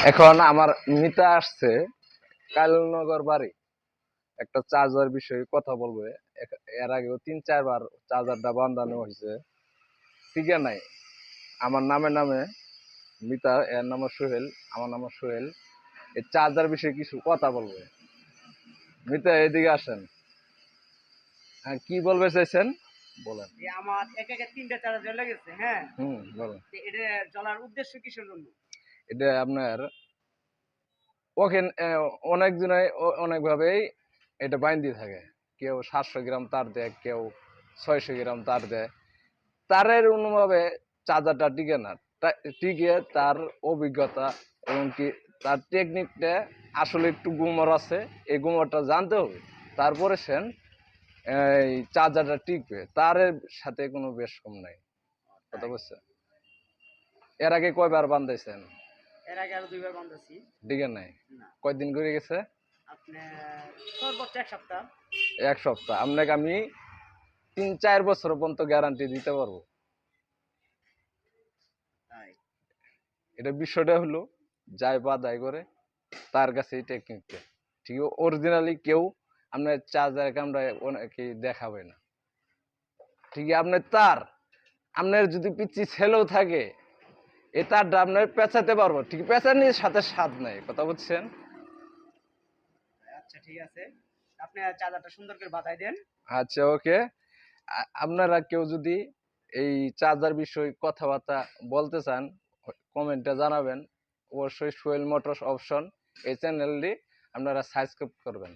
এখন আমার মিতা আসছে কালনগর বাড়ি একটা চার্জার বিষয়ে কথা বলবে। এর আগেও ৩-৪ বার চার্জারটা বান্ধানো হয়েছে, ঠিক নাই। আমার নামে মিতা, এর নাম সোহেল, আমার নাম সোহেল। এই চার্জার বিষয়ে কিছু কথা বলবে। মিতা, এদিকে আসেন। হ্যাঁ, কি বলবে চাইছেন বলেন। আমার একে একে ৩টা চার্জার লেগেছে। হ্যাঁ, বলেন। এটা জ্বলার উদ্দেশ্য কিসের জন্য? এটা আপনার ওখানে অনেক জনাই অনেক ভাবেই এটা বাইন্দি থাকে। কেউ 700 গ্রাম তার দেয়, কেউ 600 গ্রাম তার দেয়। তারের অনুভাবে চার্জারটা টিকে না, টিকে তার অভিজ্ঞতা এবং কি তার টেকনিকটা আসলে একটু গুমর আছে। এই গুমরটা জানতে হবে, তারপরে সেন এই চার্জারটা টিকবে। তারের সাথে কোনো বেশ কম নাই, কথা বুঝছে। এর আগে কয়বার বান্ধাইছেন? এর আগে আরো ২ বার বান্ধাছি। টিকে নাই? না, কয়দিন করে গেছে? আপনার সর্বোচ্চ ১ সপ্তাহ। 1 সপ্তাহ। আপনাকে আমি ৩-৪ বছর পর্যন্ত গ্যারান্টি দিতে পারবো। তাই এটা বিষয়টা হলো, যাই বা দায় করে তার কাছে এই টেকনিকটা ঠিক অরিজিনালি কেউ আপনার চার্জার কামড়ায় অনেকে দেখাবে না। ঠিক আপনার তার, আপনার যদি পিচ্ছি ছেলেও থাকে এই তারটা আপনার পেঁচাতে পারবো, ঠিক পেঁচানির সাথে স্বাদ নাই, কথা বুঝছেন। আচ্ছা, ঠিক আছে। আপনি চার্জারটা সুন্দর করে বাঁধাই দেন। আচ্ছা, ওকে। আপনারা কেউ যদি এই চার্জার বিষয়ে কথাবার্তা বলতে চান, কমেন্টে জানাবেন। অবশ্যই সোহেল মোটরস অপশন এই চ্যানেলটি আপনারা সাবস্ক্রাইব করবেন।